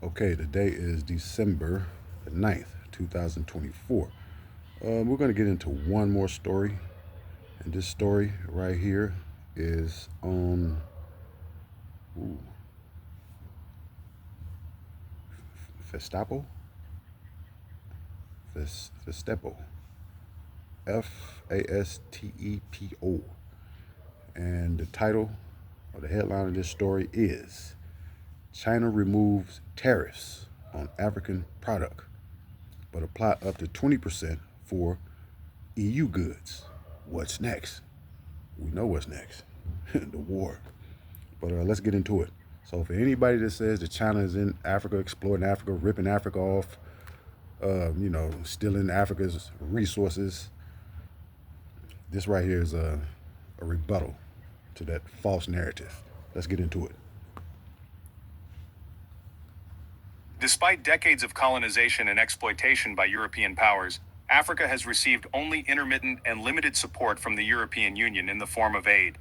Okay, the day is December the 9th, 2024. We're going to get into one more story. And this story right here is on ooh, Festapo? Festepo. Fastepo. And the title or the headline of this story is China removes tariffs on African product, but apply up to 20% for EU goods. What's next? We know what's next. The war. But let's get into it. So for anybody that says that China is in Africa, exploiting Africa, ripping Africa off, stealing Africa's resources, this right here is a rebuttal to that false narrative. Let's get into it. Despite decades of colonization and exploitation by European powers, Africa has received only intermittent and limited support from the European Union in the form of aid.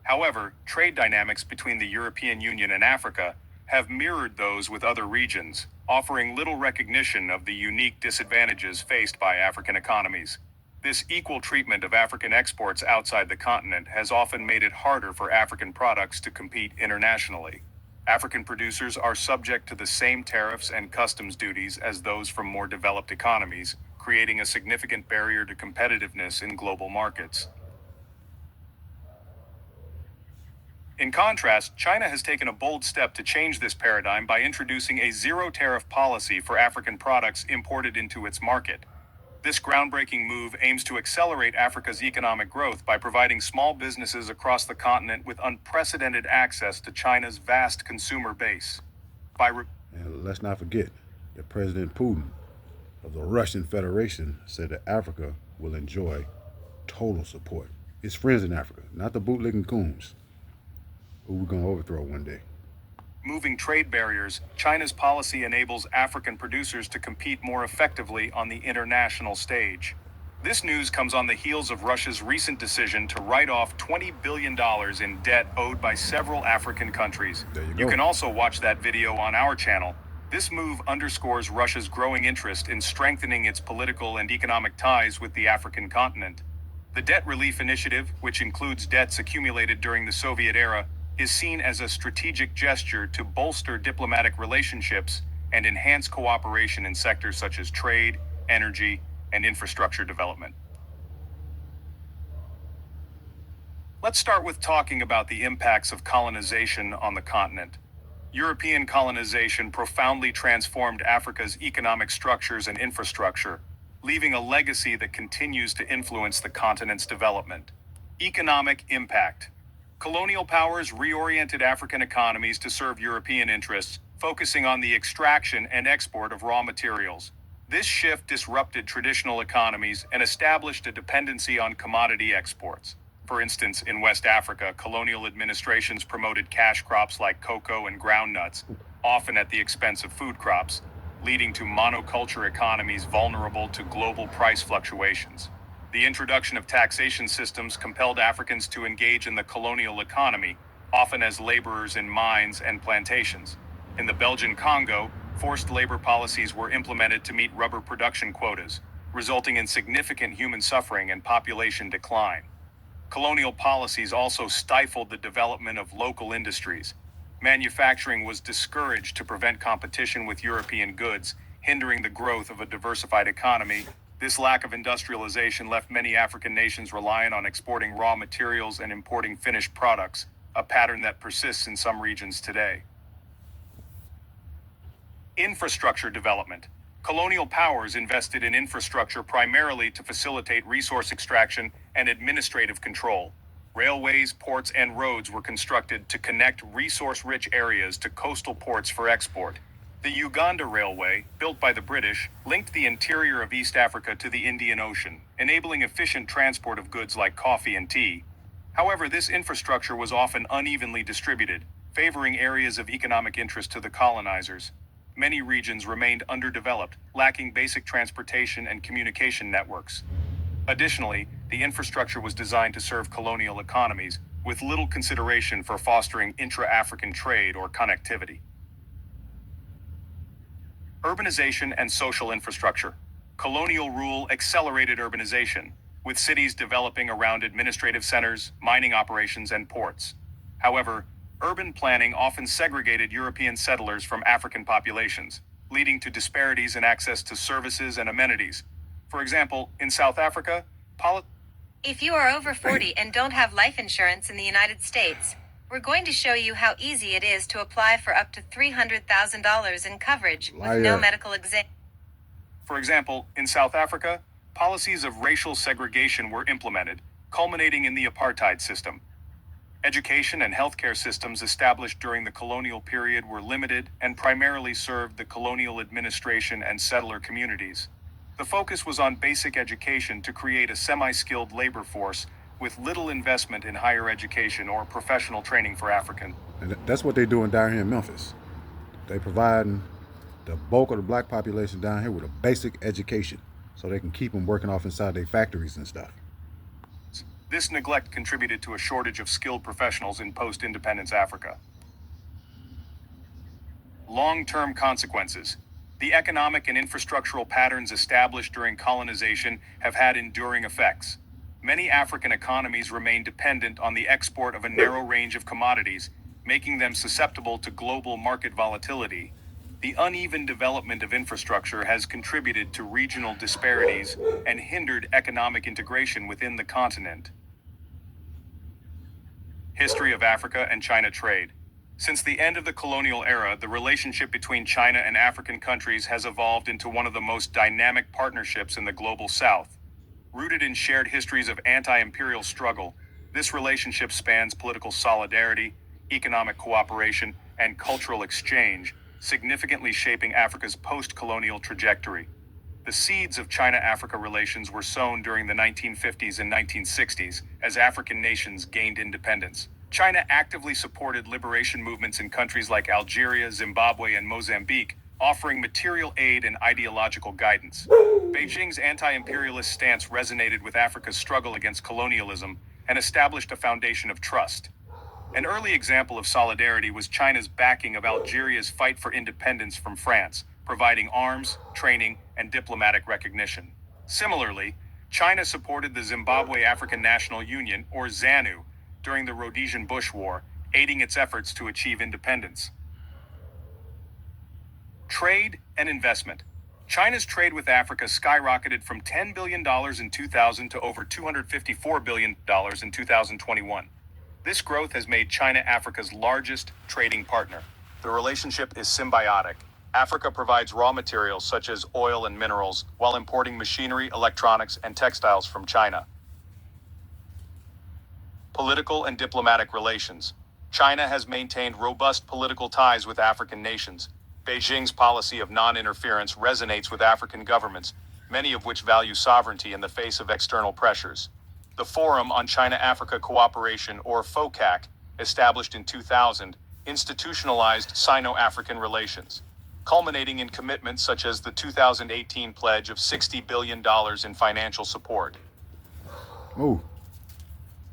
However, trade dynamics between the European Union and Africa have mirrored those with other regions, offering little recognition of the unique disadvantages faced by African economies. This equal treatment of African exports outside the continent has often made it harder for African products to compete internationally. African producers are subject to the same tariffs and customs duties as those from more developed economies, creating a significant barrier to competitiveness in global markets. In contrast, China has taken a bold step to change this paradigm by introducing a zero-tariff policy for African products imported into its market. This groundbreaking move aims to accelerate Africa's economic growth by providing small businesses across the continent with unprecedented access to China's vast consumer base. And let's not forget that President Putin of the Russian Federation said that Africa will enjoy total support. His friends in Africa, not the bootlicking coons who we're going to overthrow one day. Moving trade barriers, China's policy enables African producers to compete more effectively on the international stage. This news comes on the heels of Russia's recent decision to write off $20 billion in debt owed by several African countries. There you You go. can also watch that video on our channel. This move underscores Russia's growing interest in strengthening its political and economic ties with the African continent. The debt relief initiative, which includes debts accumulated during the Soviet era, is seen as a strategic gesture to bolster diplomatic relationships and enhance cooperation in sectors such as trade, energy, and infrastructure development. Let's start with talking about the impacts of colonization on the continent. European colonization profoundly transformed Africa's economic structures and infrastructure, leaving a legacy that continues to influence the continent's development. Economic impact. Colonial powers reoriented African economies to serve European interests, focusing on the extraction and export of raw materials. This shift disrupted traditional economies and established a dependency on commodity exports. For instance, in West Africa, colonial administrations promoted cash crops like cocoa and groundnuts, often at the expense of food crops, leading to monoculture economies vulnerable to global price fluctuations. The introduction of taxation systems compelled Africans to engage in the colonial economy, often as laborers in mines and plantations. In the Belgian Congo, forced labor policies were implemented to meet rubber production quotas, resulting in significant human suffering and population decline. Colonial policies also stifled the development of local industries. Manufacturing was discouraged to prevent competition with European goods, hindering the growth of a diversified economy. This lack of industrialization left many African nations reliant on exporting raw materials and importing finished products, a pattern that persists in some regions today. Infrastructure development. Colonial powers invested in infrastructure primarily to facilitate resource extraction and administrative control. Railways, ports, and roads were constructed to connect resource-rich areas to coastal ports for export. The Uganda Railway, built by the British, linked the interior of East Africa to the Indian Ocean, enabling efficient transport of goods like coffee and tea. However, this infrastructure was often unevenly distributed, favoring areas of economic interest to the colonizers. Many regions remained underdeveloped, lacking basic transportation and communication networks. Additionally, the infrastructure was designed to serve colonial economies, with little consideration for fostering intra-African trade or connectivity. Urbanization and social infrastructure. Colonial rule accelerated urbanization, with cities developing around administrative centers, mining operations, and ports. However, urban planning often segregated European settlers from African populations, leading to disparities in access to services and amenities. For example, in South Africa, If you are over 40 and don't have life insurance in the United States, we're going to show you how easy it is to apply for up to $300,000 in coverage with no Liar. medical exam. For example, in South Africa, policies of racial segregation were implemented, culminating in the apartheid system. Education and healthcare systems established during the colonial period were limited and primarily served the colonial administration and settler communities. The focus was on basic education to create a semi-skilled labor force with little investment in higher education or professional training for African. And that's what they're doing down here in Memphis. They providing the bulk of the black population down here with a basic education so they can keep them working off inside their factories and stuff. This neglect contributed to a shortage of skilled professionals in post-independence Africa. Long-term consequences. The economic and infrastructural patterns established during colonization have had enduring effects. Many African economies remain dependent on the export of a narrow range of commodities, making them susceptible to global market volatility. The uneven development of infrastructure has contributed to regional disparities and hindered economic integration within the continent. History of Africa and China trade. Since the end of the colonial era, the relationship between China and African countries has evolved into one of the most dynamic partnerships in the global South. Rooted in shared histories of anti-imperial struggle, this relationship spans political solidarity, economic cooperation, and cultural exchange, significantly shaping Africa's post-colonial trajectory. The seeds of China-Africa relations were sown during the 1950s and 1960s as African nations gained independence. China actively supported liberation movements in countries like Algeria, Zimbabwe, and Mozambique, offering material aid and ideological guidance. Beijing's anti-imperialist stance resonated with Africa's struggle against colonialism and established a foundation of trust. An early example of solidarity was China's backing of Algeria's fight for independence from France, providing arms, training, and diplomatic recognition. Similarly, China supported the Zimbabwe African National Union, or ZANU, during the Rhodesian Bush War, aiding its efforts to achieve independence. Trade and investment. China's trade with Africa skyrocketed from $10 billion in 2000 to over $254 billion in 2021. This growth has made China Africa's largest trading partner. The relationship is symbiotic. Africa provides raw materials such as oil and minerals, while importing machinery, electronics, and textiles from China. Political and diplomatic relations. China has maintained robust political ties with African nations. Beijing's policy of non-interference resonates with African governments, many of which value sovereignty in the face of external pressures. The Forum on China-Africa Cooperation, or FOCAC, established in 2000, institutionalized Sino-African relations, culminating in commitments such as the 2018 pledge of $60 billion in financial support. Ooh.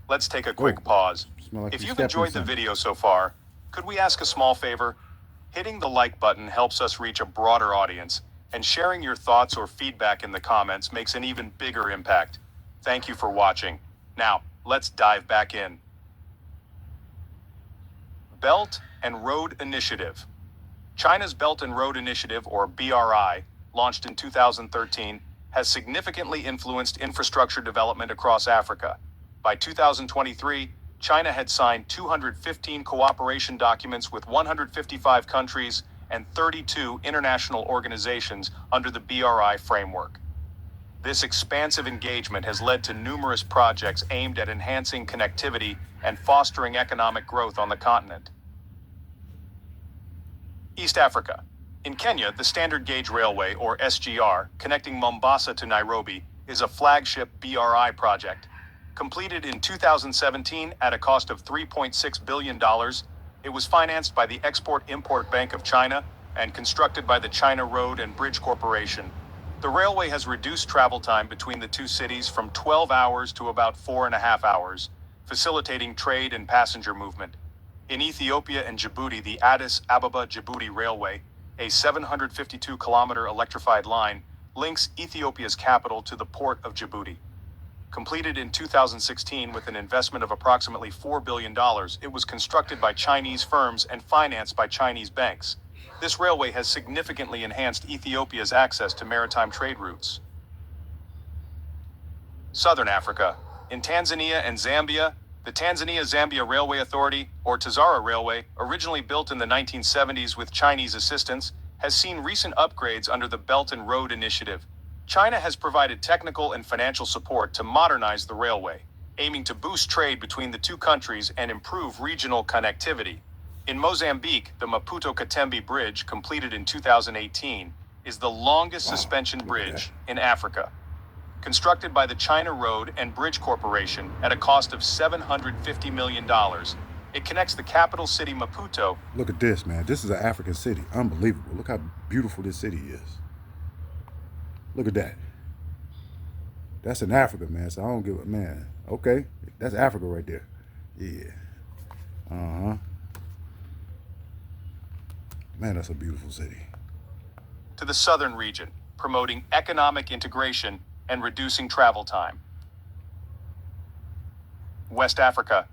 Let's take a quick pause. Like if you've enjoyed the video so far, could we ask a small favor? Hitting the like button helps us reach a broader audience, and sharing your thoughts or feedback in the comments makes an even bigger impact. Thank you for watching. Now, let's dive back in. Belt and Road Initiative. China's Belt and Road Initiative, or BRI, launched in 2013, has significantly influenced infrastructure development across Africa. By 2023, China had signed 215 cooperation documents with 155 countries and 32 international organizations under the BRI framework. This expansive engagement has led to numerous projects aimed at enhancing connectivity and fostering economic growth on the continent. East Africa. In Kenya, the Standard Gauge Railway, or SGR, connecting Mombasa to Nairobi, is a flagship BRI project. Completed in 2017 at a cost of $3.6 billion, it was financed by the Export-Import Bank of China and constructed by the China Road and Bridge Corporation. The railway has reduced travel time between the two cities from 12 hours to about 4.5 hours, facilitating trade and passenger movement. In Ethiopia and Djibouti, the Addis Ababa-Djibouti Railway, a 752-kilometer electrified line, links Ethiopia's capital to the port of Djibouti. Completed in 2016 with an investment of approximately $4 billion, it was constructed by Chinese firms and financed by Chinese banks. This railway has significantly enhanced Ethiopia's access to maritime trade routes. Southern Africa. In Tanzania and Zambia, the Tanzania-Zambia Railway Authority, or Tazara Railway, originally built in the 1970s with Chinese assistance, has seen recent upgrades under the Belt and Road Initiative. China has provided technical and financial support to modernize the railway, aiming to boost trade between the two countries and improve regional connectivity. In Mozambique, the Maputo-Katembe Bridge, completed in 2018, is the longest suspension bridge in Africa. Constructed by the China Road and Bridge Corporation at a cost of $750 million, it connects the capital city Maputo. Look at this, man. This is an African city. Unbelievable. Look how beautiful this city is. Look at that. That's in Africa, man. So I don't give a man. Okay, that's Africa right there. Yeah. Man, that's a beautiful city. To the southern region, promoting economic integration and reducing travel time. West Africa.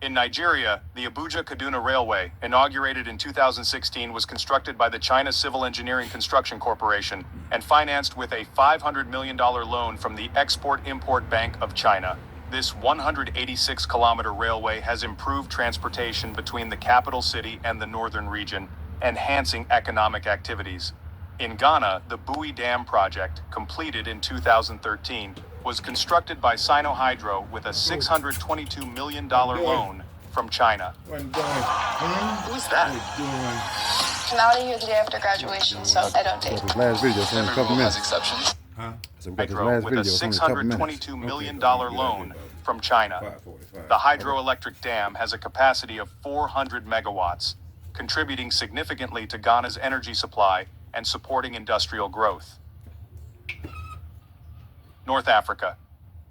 In Nigeria, the Abuja-Kaduna Railway, inaugurated in 2016, was constructed by the China Civil Engineering Construction Corporation and financed with a $500 million loan from the Export-Import Bank of China. This 186-kilometer railway has improved transportation between the capital city and the northern region, enhancing economic activities. In Ghana, the Bui Dam project, completed in 2013, was constructed by Sinohydro with a $622 million loan from China. Who's that? I'm out of here the day after graduation, so I don't take. This last video, it's only a couple minutes. Exceptions. So we got this Hydro last with a video, it's only a couple minutes. $622 million loan from China. The hydroelectric dam has a capacity of 400 megawatts, contributing significantly to Ghana's energy supply and supporting industrial growth. North Africa.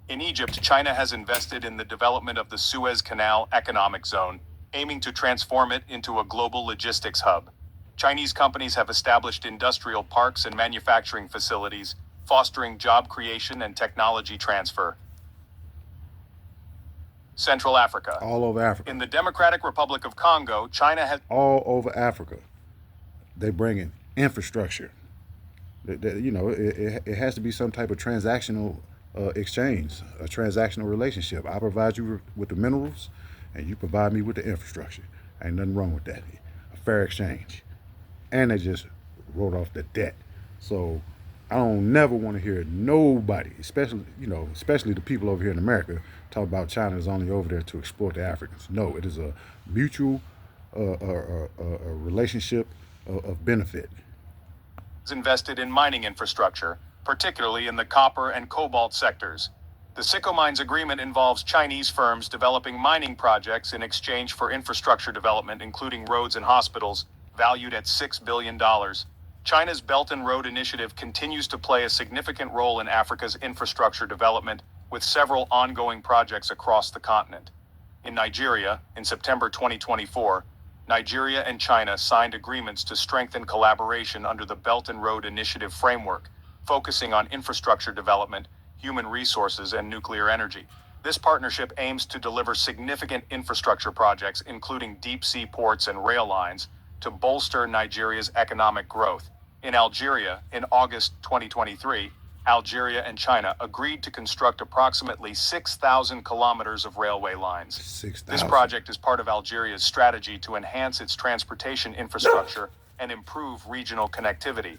In Egypt, China has invested in the development of the Suez Canal Economic Zone, aiming to transform it into a global logistics hub. Chinese companies have established industrial parks and manufacturing facilities, fostering job creation and technology transfer. Central Africa. All over Africa. In the Democratic Republic of Congo, China has... All over Africa. They bring in infrastructure. It has to be some type of transactional exchange, a transactional relationship. I provide you with the minerals, and you provide me with the infrastructure. Ain't nothing wrong with that. A fair exchange. And they just wrote off the debt. So I don't never want to hear nobody, especially the people over here in America, talk about China is only over there to exploit the Africans. No, it is a mutual relationship of benefit. Invested in mining infrastructure, particularly in the copper and cobalt sectors. The Sicko Mines Agreement involves Chinese firms developing mining projects in exchange for infrastructure development, including roads and hospitals, valued at $6 billion. China's Belt and Road Initiative continues to play a significant role in Africa's infrastructure development, with several ongoing projects across the continent. In Nigeria, in September 2024, Nigeria and China signed agreements to strengthen collaboration under the Belt and Road Initiative framework, focusing on infrastructure development, human resources, and nuclear energy. This partnership aims to deliver significant infrastructure projects, including deep-sea ports and rail lines, to bolster Nigeria's economic growth. In Algeria, in August 2023, Algeria and China agreed to construct approximately 6,000 kilometers of railway lines. 6,000. This project is part of Algeria's strategy to enhance its transportation infrastructure and improve regional connectivity.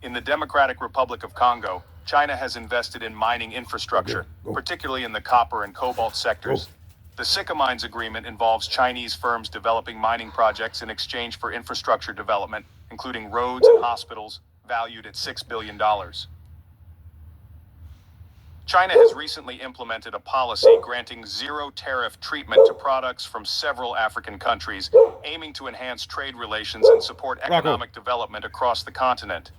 In the Democratic Republic of Congo, China has invested in mining infrastructure, particularly in the copper and cobalt sectors. The Sicko Mines Agreement involves Chinese firms developing mining projects in exchange for infrastructure development, including roads and hospitals, valued at $6 billion. China has recently implemented a policy granting zero tariff treatment to products from several African countries, aiming to enhance trade relations and support economic development across the continent.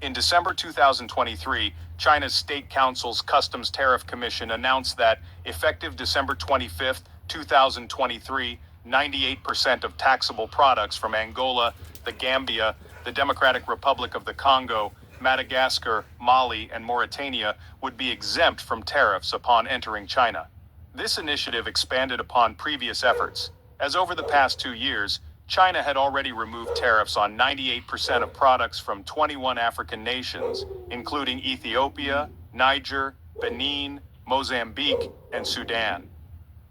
In December 2023, China's State Council's Customs Tariff Commission announced that, effective December 25, 2023, 98% of taxable products from Angola, the Gambia, The Democratic Republic of the Congo, Madagascar, Mali, and Mauritania would be exempt from tariffs upon entering China. This initiative expanded upon previous efforts, as over the past 2 years, China had already removed tariffs on 98% of products from 21 African nations, including Ethiopia, Niger, Benin, Mozambique, and Sudan.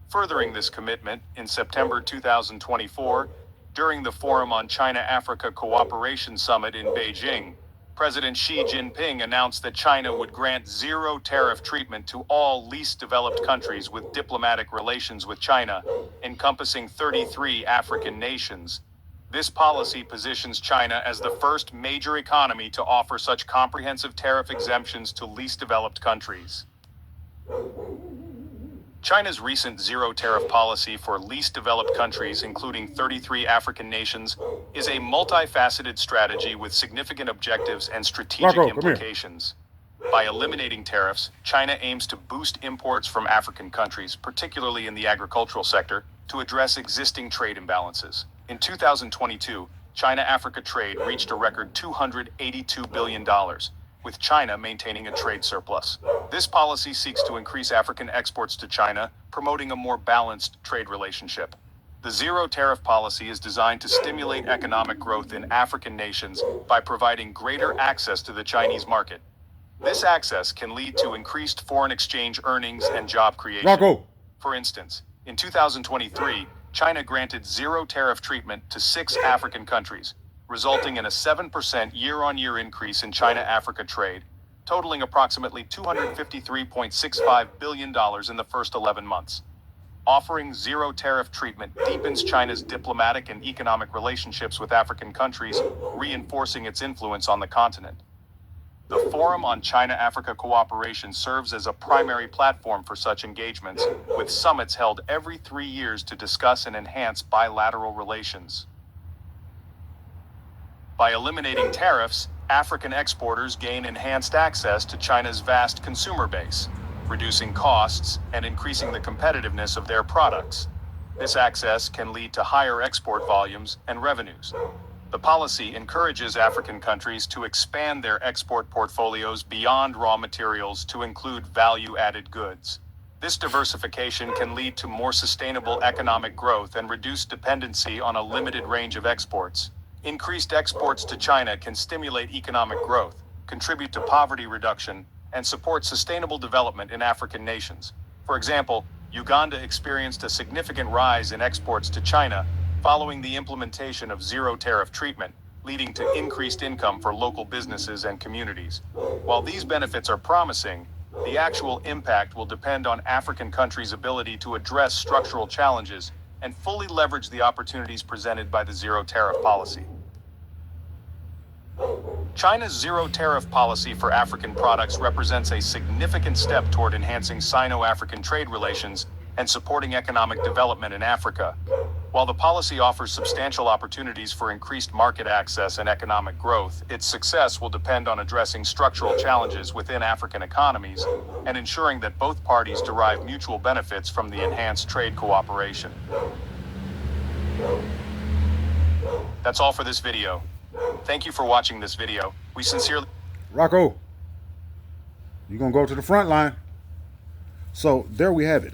Furthering this commitment, in September 2024, during the Forum on China-Africa Cooperation Summit in Beijing, President Xi Jinping announced that China would grant zero tariff treatment to all least developed countries with diplomatic relations with China, encompassing 33 African nations. This policy positions China as the first major economy to offer such comprehensive tariff exemptions to least developed countries. China's recent zero tariff policy for least developed countries, including 33 African nations, is a multifaceted strategy with significant objectives and strategic implications. By eliminating tariffs, China aims to boost imports from African countries, particularly in the agricultural sector, to address existing trade imbalances. In 2022, China-Africa trade reached a record $282 billion, with China maintaining a trade surplus. This policy seeks to increase African exports to China, promoting a more balanced trade relationship. The zero tariff policy is designed to stimulate economic growth in African nations by providing greater access to the Chinese market. This access can lead to increased foreign exchange earnings and job creation. For instance, in 2023, China granted zero tariff treatment to 6 African countries, resulting in a 7% year-on-year increase in China-Africa trade, totaling approximately $253.65 billion in the first 11 months. Offering zero tariff treatment deepens China's diplomatic and economic relationships with African countries, reinforcing its influence on the continent. The Forum on China-Africa Cooperation serves as a primary platform for such engagements, with summits held every 3 years to discuss and enhance bilateral relations. By eliminating tariffs, African exporters gain enhanced access to China's vast consumer base, reducing costs and increasing the competitiveness of their products. This access can lead to higher export volumes and revenues. The policy encourages African countries to expand their export portfolios beyond raw materials to include value-added goods. This diversification can lead to more sustainable economic growth and reduce dependency on a limited range of exports. Increased exports to China can stimulate economic growth, contribute to poverty reduction, and support sustainable development in African nations. For example, Uganda experienced a significant rise in exports to China following the implementation of zero tariff treatment, leading to increased income for local businesses and communities. While these benefits are promising, the actual impact will depend on African countries' ability to address structural challenges and fully leverage the opportunities presented by the zero tariff policy. China's zero tariff policy for African products represents a significant step toward enhancing Sino-African trade relations and supporting economic development in Africa. While the policy offers substantial opportunities for increased market access and economic growth, its success will depend on addressing structural challenges within African economies and ensuring that both parties derive mutual benefits from the enhanced trade cooperation. That's all for this video. Thank you for watching this video. We sincerely... Rocco, you're going to go to the front line. So there we have it.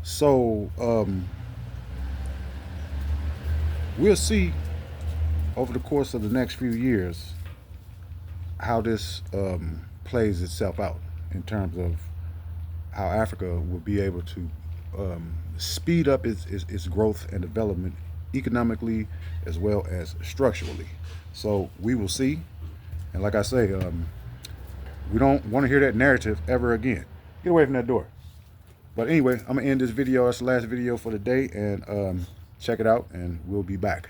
So we'll see over the course of the next few years how this plays itself out in terms of how Africa will be able to speed up its growth and development economically as well as structurally. So we will see. And like I say, we don't want to hear that narrative ever again. Get away from that door. But anyway, I'm going to end this video. That's the last video for the day. And check it out, and we'll be back.